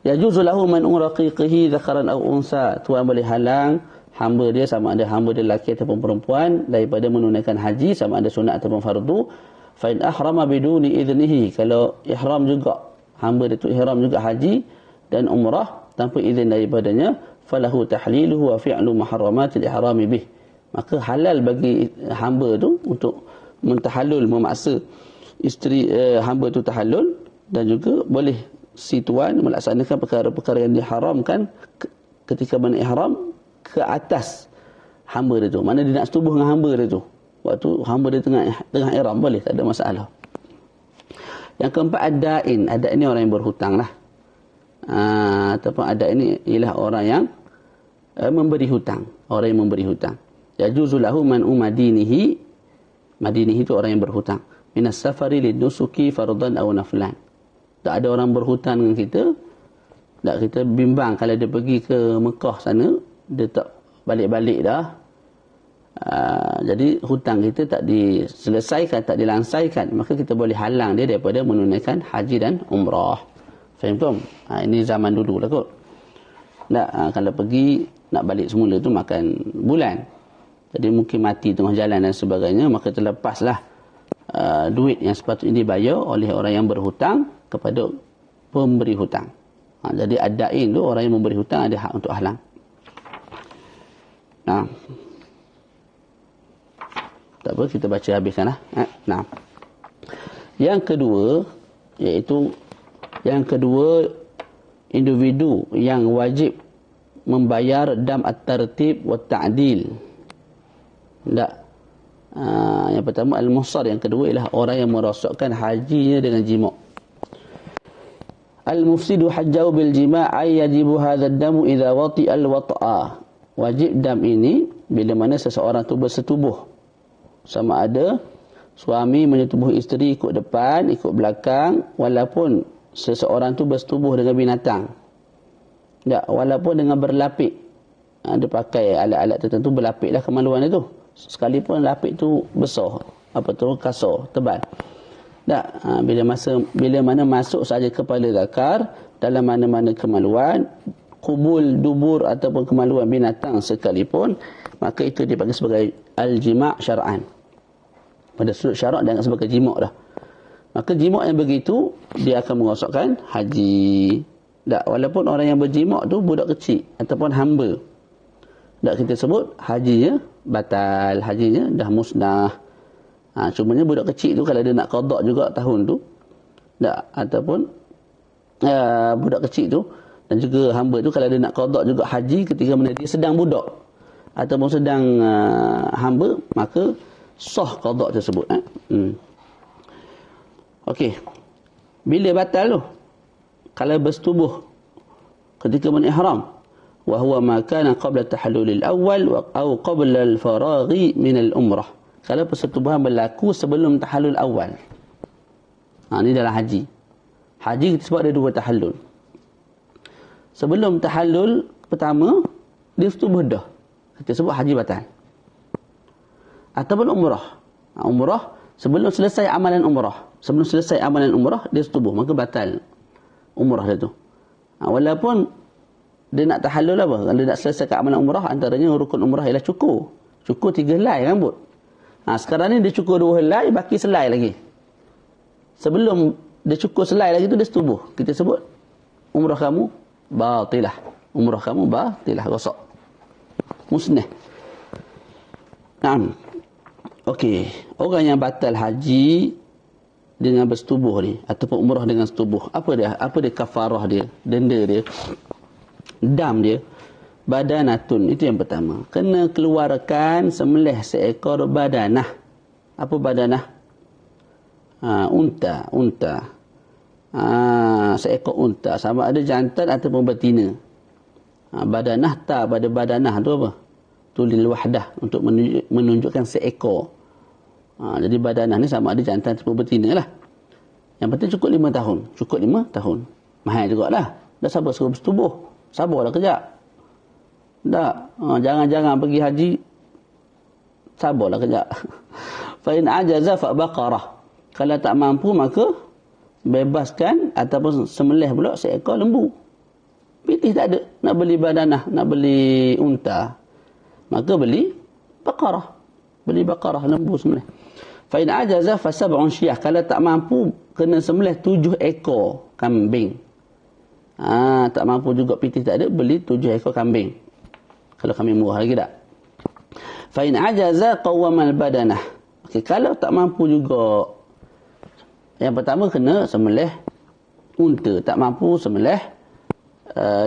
Yajuzu lahu man raqiqihi dzakaran aw unsa. Tuan boleh halang hamba dia, sama ada hamba dia lelaki ataupun perempuan, daripada menunaikan haji, sama ada sunat ataupun fardu. Fa in ahrama biduni idnihi, kalau ihram juga, hamba dia tu ihram juga haji dan umrah tanpa izin daripadanya, falahu tahliluhu wa fi'lu muharramatil ihrami bih. Maka halal bagi hamba tu untuk mentahallul, memaksa isteri hamba tu tahallul, dan juga boleh si tuan melaksanakan perkara-perkara yang diharamkan ketika ihram ke atas hamba dia tu. Mana dia nak setubuh dengan hamba dia tu, waktu hamba dia tengah ihram, boleh, tak ada masalah. Yang keempat, ad-dain. Ad-dain ni orang yang berhutang lah. Ataupun ad-dain ni ialah orang yang memberi hutang. Orang yang memberi hutang. Yajuzu lahu man'u madinihi. Madinihi itu orang yang berhutang. Minas safari linusuki fardan aw naflan. Tak ada orang berhutang dengan kita, tak, kita bimbang kalau dia pergi ke Mekah sana, dia tak balik-balik dah. Jadi hutang kita tak diselesaikan, tak dilansaikan, maka kita boleh halang dia daripada menunaikan haji dan umrah. Faham tak? Ini zaman dulu lah kot. Kalau pergi nak balik semula tu makan bulan, jadi mungkin mati tengah jalan dan sebagainya, maka terlepaslah duit yang sepatutnya dibayar oleh orang yang berhutang kepada pemberi hutang. Jadi ad-dain tu orang yang memberi hutang ada hak untuk halang. Tak apa, kita baca habiskanlah. Nah. Yang kedua, iaitu individu yang wajib membayar dam at-tartib wa ta'dil. Tak. Yang pertama al-muhsar, yang kedua ialah orang yang merosakkan hajinya dengan jima'. Al-mufsidu hajjahu bil jima' ay yajibu hadha ad-damu idza wati'a al-wat'a. Wajib dam ini bila mana seseorang tu bersetubuh. Sama ada suami menyetubuh isteri ikut depan, ikut belakang, walaupun seseorang tu bersetubuh dengan binatang. Tak, walaupun dengan berlapik. Dia pakai alat-alat tertentu, berlapiklah kemaluan itu. Sekalipun lapik tu besar, kasar, tebal. Tak, bila mana masuk saja kepala zakar dalam mana-mana kemaluan, kubul, dubur ataupun kemaluan binatang sekalipun, maka itu dipanggil sebagai al-jima' syar'an. Pada sudut syarak dianggap sebagai jima' dah. Maka jima' yang begitu dia akan merosakkan haji. Tak, walaupun orang yang berjima' tu budak kecil ataupun hamba. Tak, kita sebut hajinya batal, hajinya dah musnah. Cumanya budak kecil tu kalau dia nak qada juga tahun tu, tak, ataupun budak kecil tu dan juga hamba tu kalau dia nak qada juga haji ketika mana dia sedang budak ataupun sedang hamba, maka sah qada tersebut. Okey. Bila batal tu? Kalau bersetubuh ketika menihram, wa huwa ma kana qabla tahallul al-awwal atau qabla al-faraghi min al-umrah. Kalau persetubuhan berlaku sebelum tahallul awal. Ini dalam haji. Haji kita sebut ada dua tahallul. Sebelum tahallul pertama, dia setubuh dah. Kita sebut haji batal. Ataupun umrah. Umrah, sebelum selesai amalan umrah. Sebelum selesai amalan umrah, dia setubuh. Maka batal umrah dia tu. Walaupun dia nak tahallul apa? Kalau dia nak selesaikan amalan umrah, antaranya rukun umrah ialah cukur. Cukur 3 helai rambut. Sekarang ni dia cukur 2 helai, baki selai lagi. Sebelum dia cukur selai lagi tu, dia setubuh. Kita sebut umrah kamu batilah. Umrah kamu batilah, rosak. Musnah. Naam. Okey, orang yang batal haji dengan bersetubuh ni ataupun umrah dengan setubuh, apa dia kafarah dia, denda dia, dam dia, badanatun. Itu yang pertama, kena keluarkan sembelih seekor badanah. Apa badanah? Unta. Seekor unta, sama ada jantan ataupun betina. Badanah ta pada badanah tu apa? Tu lil wahdah, untuk menunjukkan seekor. Jadi badanah ni sama ada jantan ataupun betina lah. Yang penting cukup 5 tahun. Cukup 5 tahun. Mahal jugalah. Dah sabar suruh bersetubuh. Sabarlah kejap. Tak. Jangan-jangan pergi haji. Sabarlah kejap. Fa in ajaza fa baqarah. Kalau tak mampu maka bebaskan ataupun sembelih pula seekor lembu. Pilih tak ada. Nak beli badanah, nak beli unta, maka beli baqarah. Beli baqarah, lembu sembelih. Fa in ajaza fa sab'un syiyah. Kalau tak mampu kena sembelih 7 ekor kambing. Tak mampu juga, pitih tak ada, beli 7 ekor kambing. Kalau kambing murah lagi tak. Fa in ajaza qawwamal badanah. Okey, kalau tak mampu juga, yang pertama kena sembelih unta, tak mampu sembelih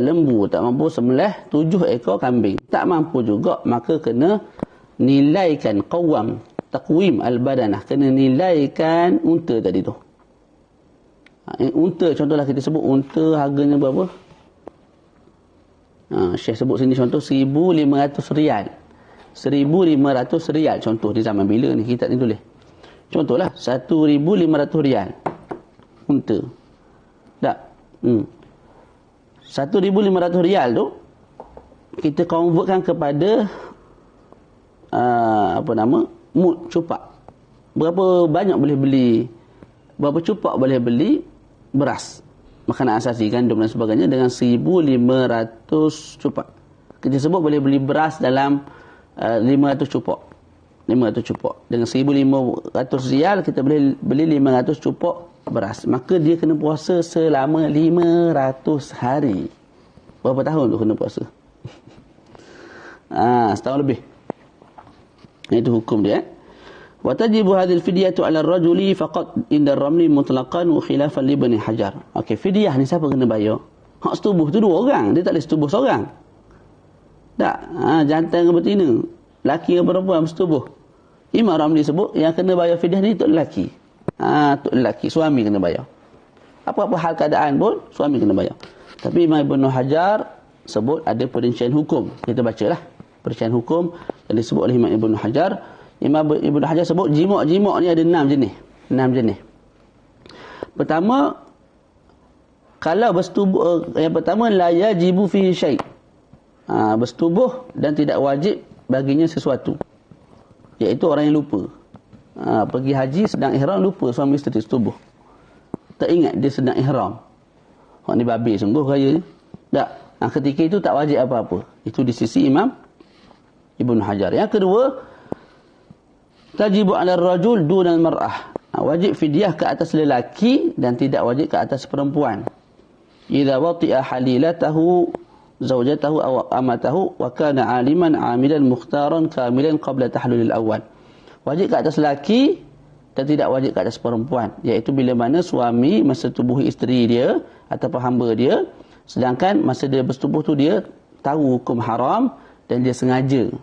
lembu, tak mampu sembelih 7 ekor kambing, tak mampu juga, maka kena nilaikan qawwam, taqwim al-badanah, kena nilaikan unta tadi tu. Unta contohlah, kita sebut unta harganya berapa? Syekh sebut sini contoh 1,500 rial. 1,500 rial contoh di zaman bila ni kita ni tulis. Contohlah 1,500 rial unta. Tak? 1,500 rial tu kita convertkan kepada mud cupak. Berapa banyak boleh beli, berapa cupak boleh beli beras, makanan asasi, gandum dan sebagainya dengan 1,500 cupak. Kita sebut boleh beli beras dalam 500 cupak. 500 cupak. Dengan 1,500 rial kita boleh beli 500 cupak beras. Maka dia kena puasa selama 500 hari. Berapa tahun tu kena puasa? Setahun lebih. Itu hukum dia. وتجب هذه الفدية على الرجل فقط عند الرمل مطلقا وخلافا لابن حجر. Okey, fidyah ni siapa kena bayar? Hak setubuh tu dua orang, dia tak boleh setubuh seorang. Tak, jantan dengan betina, lelaki dengan perempuan bersetubuh. Imam Ramli sebut yang kena bayar fidyah ni tok lelaki. Tok lelaki, suami kena bayar. Apa-apa hal keadaan pun suami kena bayar. Tapi Imam Ibn Hajar sebut ada perincian hukum. Kita bacalah perincian hukum yang disebut oleh Imam Ibn Hajar. Imam Ibn Hajar sebut jima' ni ada 6 jenis. 6 jenis. Pertama, kalau bersetubuh, yang pertama la yajibu fihi syai'. Bersetubuh dan tidak wajib baginya sesuatu. Iaitu orang yang lupa. Pergi haji sedang ihram, lupa suami isteri setubuh. Tak ingat dia sedang ihram. Hak ni babi sungguh raya ni. Tak. Ketika itu tak wajib apa-apa. Itu di sisi Imam Ibn Hajar. Yang kedua, tajibu 'ala ar-rajul duna al-mar'ah. Wajib fidyah ke atas lelaki dan tidak wajib ke atas perempuan. Idza wati'a halilatahu zawjatahu aw amatahu wa kana 'aliman 'amilan mukhtaran kamilan qabla tahlulil awal. Wajib ke atas lelaki dan tidak wajib ke atas perempuan, iaitu bila mana suami masa tubuhi isteri dia ataupun hamba dia, sedangkan masa dia bersetubuh tu dia tahu hukum haram dan dia sengaja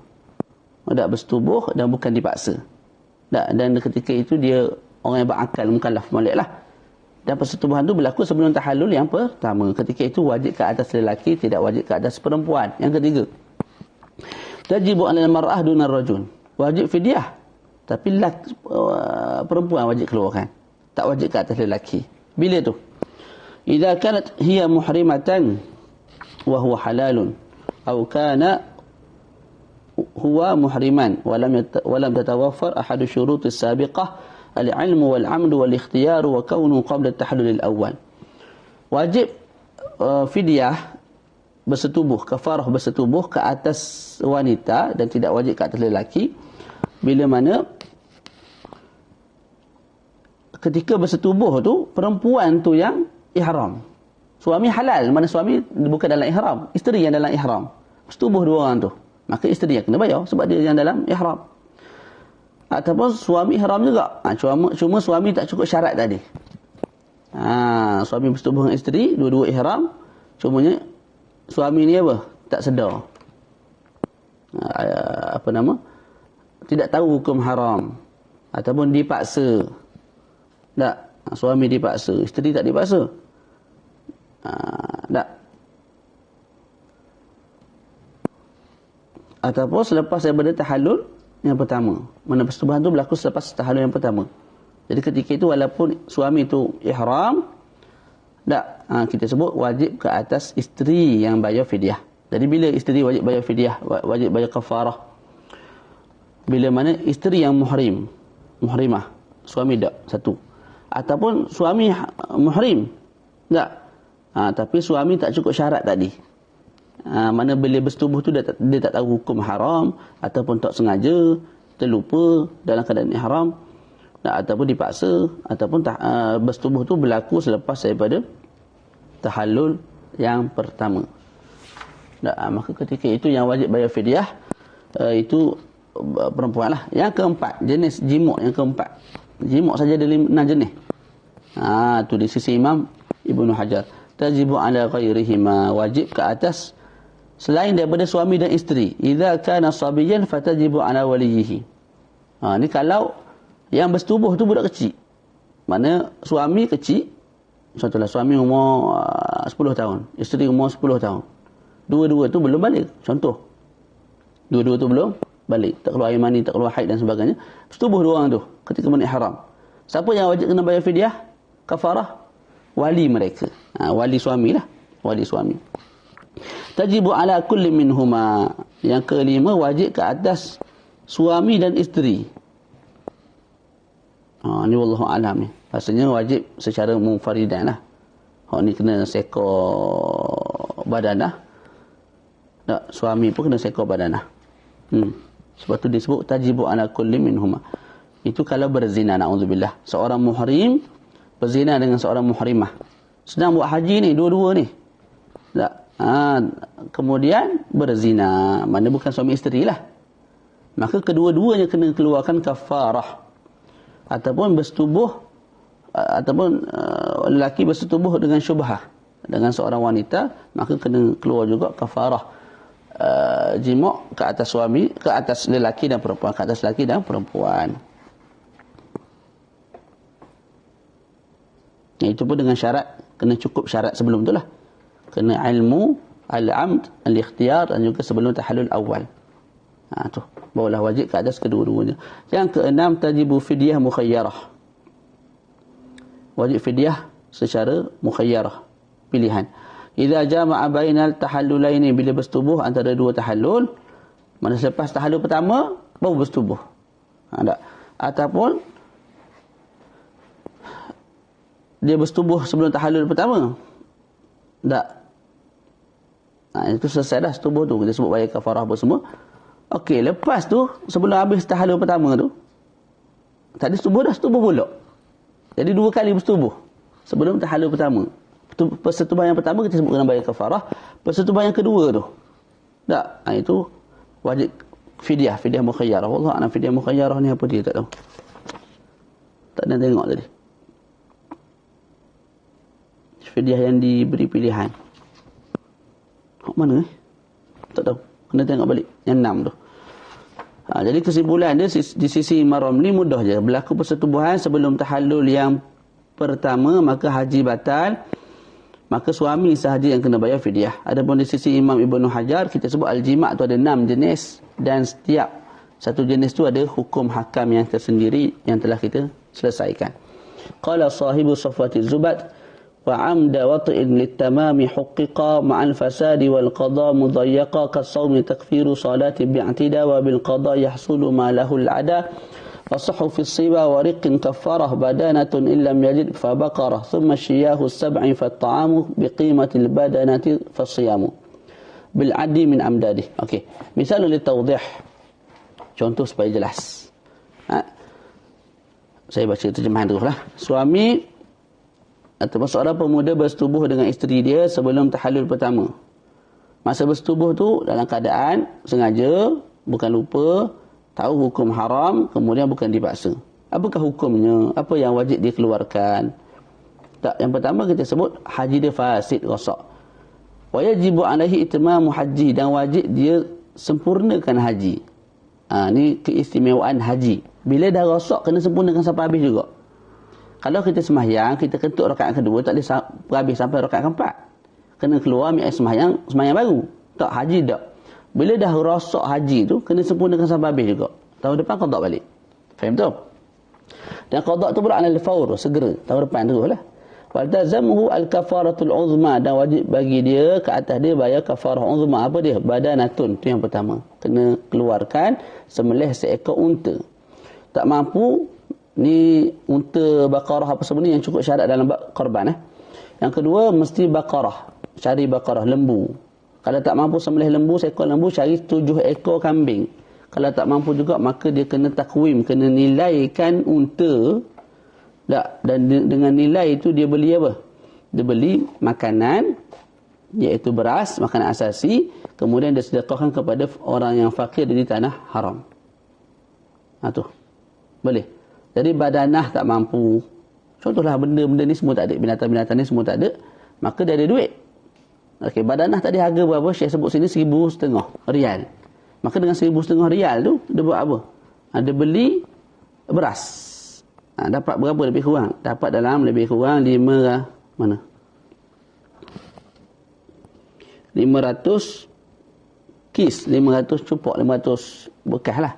tak bersetubuh dan bukan dipaksa. Dan ketika itu dia orang yang berakal, mukallaf, molek lah. Dan persetubuhan itu berlaku sebelum tahallul yang pertama. Ketika itu wajib ke atas lelaki, tidak wajib ke atas perempuan. Yang ketiga, tajibu 'ala al-mar'ah duna ar-rajul. Wajib fidyah, tapi perempuan wajib keluarkan. Tak wajib ke atas lelaki. Bila tu? Idza kanat hiya muhrimatan wa huwa halalun aw kana huwa muhriman walam tatawaffar ahadu syurut as-sabiqah al-ilmu wal-'amdu wal-ikhtiyaru wa kaunu qabla at-tahallul al-awwal. Wajib fidyah bersetubuh, kafarah bersetubuh ke atas wanita dan tidak wajib ke atas lelaki bila mana ketika bersetubuh tu perempuan tu yang ihram. Suami halal, mana suami bukan dalam ihram, isteri yang dalam ihram. Bersetubuh dua orang tu, maka isteri yang kena bayar sebab dia yang dalam ihram. Ataupun suami ihram juga. Cuma suami tak cukup syarat tadi. Suami bersetubuh dengan isteri, dua-dua ihram. Cumanya suami ni apa? Tak sedar. Tidak tahu hukum haram. Ataupun dipaksa. Tak. Suami dipaksa, isteri tak dipaksa. Tak. Ataupun selepas daripada tahallul yang pertama. Mana persetubuhan tu berlaku selepas tahallul yang pertama. Jadi ketika itu walaupun suami tu ihram, tak, kita sebut wajib ke atas isteri yang bayar fidyah. Jadi bila isteri wajib bayar fidyah, wajib bayar kafarah? Bila mana isteri yang muhrimah, suami tak, satu. Ataupun suami muhrim, tak. Tapi suami tak cukup syarat tadi. Mana bila bersetubuh tu dia tak tahu hukum haram, ataupun tak sengaja, terlupa dalam keadaan ihram, ataupun dipaksa, ataupun bersetubuh tu berlaku selepas daripada tahallul yang pertama. Maka ketika itu yang wajib bayar fidyah itu perempuan lah. Yang keempat, jenis jima' yang keempat. Jima' saja ada 6 jenis. Tu di sisi Imam Ibn Hajar. Tajibu 'ala ghairihima, wajib ke atas selain daripada suami dan isteri. Idza kana sabiyan fatajibu 'ala waliyhi. Ni kalau yang bersetubuh tu budak kecil. Mana suami kecil, contohlah suami umur 10 tahun, isteri umur 10 tahun. Dua-dua tu belum balik. Contoh. Dua-dua tu belum balik. Tak keluar air mani, tak keluar haid dan sebagainya. Bersetubuh dua orang tu ketika ihram. Siapa yang wajib kena bayar fidyah? Kafarah? Wali mereka. Wali suami lah. Wali suami. Tajibu 'ala kulli minhuma. Yang kelima, wajib ke atas suami dan isteri. Ni wallahu a'lam ni. Rasanya wajib secara munfaridan lah. Ni kena sekor badanah. Tak, suami pun kena sekor badanah. Sebab tu disebut tajibu 'ala kulli minhuma. Itu kalau berzina, na'udzubillah. Seorang muhrim berzina dengan seorang muhrimah. Sedang buat haji ni, dua-dua ni. Tak. Kemudian berzina, mana bukan suami isteri lah. Maka kedua-duanya kena keluarkan kafarah. ataupun bersetubuh ataupun lelaki bersetubuh dengan syubhah dengan seorang wanita, maka kena keluar juga kafarah jima' ke atas suami, ke atas lelaki dan perempuan, ke atas lelaki dan perempuan. Itu pun dengan syarat, kena cukup syarat sebelum itulah. Kena ilmu, al-amd, al-ikhtiyar dan juga sebelum tahallul awal. Tu barulah wajib ke atas kedua-duanya. Yang keenam, tajibu fidyah mukhayyarah. Wajib fidyah secara mukhayyarah, pilihan. Idza jama'a bainal tahallulaini, bila bersetubuh antara dua tahallul, mana selepas tahallul pertama baru bersetubuh. Tak. Ataupun dia bersetubuh sebelum tahallul pertama. Tak. Itu selesai dah setubuh tu. Kita sebut bayar kafarah apa semua. Okey, lepas tu, sebelum habis tahallul pertama tu, tadi setubuh dah, setubuh pula. Jadi 2 kali bersetubuh sebelum tahallul pertama. Persetubuhan yang pertama kita sebut kena bayar kafarah. Persetubuhan yang kedua tu, tak. Itu wajib fidyah mukhayyarah. Wallah, ana fidyah mukhayyarah ni apa dia tak tahu. Tak ada tengok tadi. Fidyah yang diberi pilihan. Mana tak tahu. Kena tengok balik. Yang 6 tu. Jadi kesimpulan dia di sisi Imam Ramli mudah je. Berlaku persetubuhan sebelum tahallul yang pertama, maka haji batal. Maka suami sahaja yang kena bayar fidyah. Adapun di sisi Imam Ibnu Hajar, kita sebut al-jima' tu ada 6 jenis. Dan setiap satu jenis tu ada hukum hakam yang tersendiri yang telah kita selesaikan. Qala sahibu Safwati Zubat, وعمد وطئ للتمام حققا مع الفساد والقضاء مضيقا كالصوم تكفير صلاة باعتداء وبالقضاء يحصل ما له العدا فصح في الصبا ورق كفره بدانة إن لم يجد فبقرة ثم الشياه السبع فالطعام بقيمة البدنة فالصيام بالعد من أمداده. Okey, misal للتوضيح, contoh supaya jelas. Saya baca terjemahan dulu lah. Suami ataupun seorang pemuda bersetubuh dengan isteri dia sebelum tahallul pertama. Masa bersetubuh tu dalam keadaan sengaja, bukan lupa, tahu hukum haram, kemudian bukan dipaksa. Apakah hukumnya? Apa yang wajib dikeluarkan? Tak, yang pertama kita sebut haji dia fasid, rosak. Wa yajibu alaihi itmamu haji, dan wajib dia sempurnakan haji. Ni keistimewaan haji. Bila dah rosak, kena sempurnakan sampai habis juga. Kalau kita sembahyang, kita kentut rakaat kedua, tak boleh habis sampai rakaat keempat. Kena keluar sembahyang baru. Tak, haji tak. Bila dah rosak haji tu, kena sempurnakan sampai habis juga. Tahun depan qada balik. Faham tu? Dan qada tu pula alal faur, segera. Tahun depan teruslah. Wa tazamuhu al-kafaratul uzma, dan wajib bagi dia, ke atas dia bayar kafarah uzma. Apa dia? Badanatun, tu yang pertama. Kena keluarkan sembelih seekor unta. Tak mampu, ni unta, bakarah apa semua ni yang cukup syarat dalam korban. Yang kedua, mesti bakarah. Cari bakarah, lembu. Kalau tak mampu sembelih lembu, seekor lembu, cari 7 ekor kambing. Kalau tak mampu juga, maka dia kena takwim, kena nilaikan unta. Dan dengan nilai itu dia beli apa? Dia beli makanan, iaitu beras, makanan asasi, kemudian dia sedekahkan kepada orang yang fakir di tanah haram. Tu boleh. Jadi badanah tak mampu, contohlah benda-benda ni semua tak ada, binatang-binatang ni semua tak ada, maka dia ada duit. Okey, badanah tadi harga berapa? Syekh sebut sini 1,500 rial. Maka dengan 1,500 rial tu, dia buat apa? Dia beli beras. Dapat berapa lebih kurang? Dapat dalam lebih kurang 500 kis, 500 cupok, 500 bekas lah.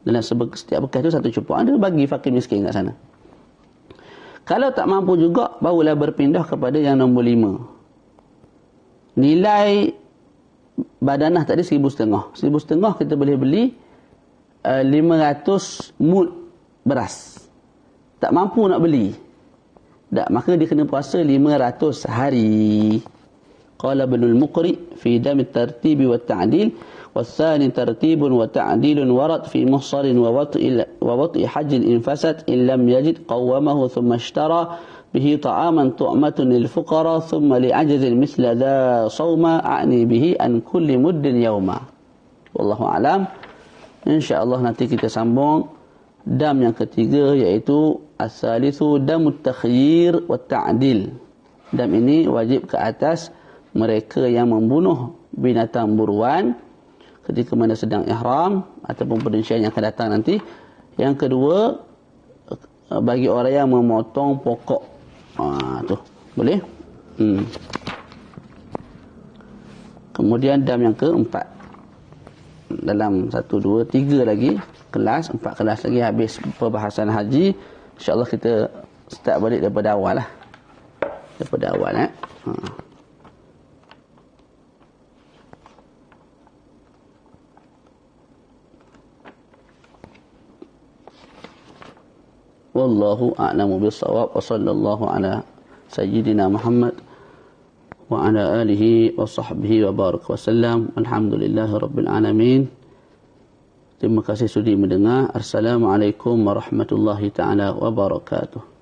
Dalam setiap bekas tu 1 cupok. Dia bagi fakir miskin kat sana. Kalau tak mampu juga, barulah berpindah kepada yang nombor 5. Nilai badanah tadi 1,500. 1,500 kita boleh beli 500 mud beras. Tak mampu nak beli, tak, maka dia kena puasa 500 hari. Qala Ibnul Muqri fi dam at-tartib wa at-ta'dil والثاني ترتيب وتعديل ورد في مصر ووطئ حج انفسد إن لم يجد قومه ثم اشترى به طعاما طعمة للفقراء ثم لعجز مثل ذا صوم أعني به أن كل مد يوما. والله أعلم. InsyaAllah nanti kita sambung Dam yang ketiga iaitu as-salisu damut takhyir wa ta'dil. Dam ini wajib ke atas mereka yang membunuh binatang buruan ketika mana sedang ihram ataupun perincian yang akan datang nanti. Yang kedua, bagi orang yang memotong pokok. Tu boleh. Kemudian dam yang keempat, dalam 1, 2, 3 lagi kelas, 4 kelas lagi habis perbahasan haji. InsyaAllah kita start balik daripada awal lah. Daripada awal Wallahu a'lamu bis-shawab wa sallallahu ala sayyidina Muhammad wa ala alihi wa sahbihi wa baraka wa sallam. Alhamdulillahi rabbil alamin. Terima kasih sudi mendengar. Assalamualaikum warahmatullahi taala wabarakatuh.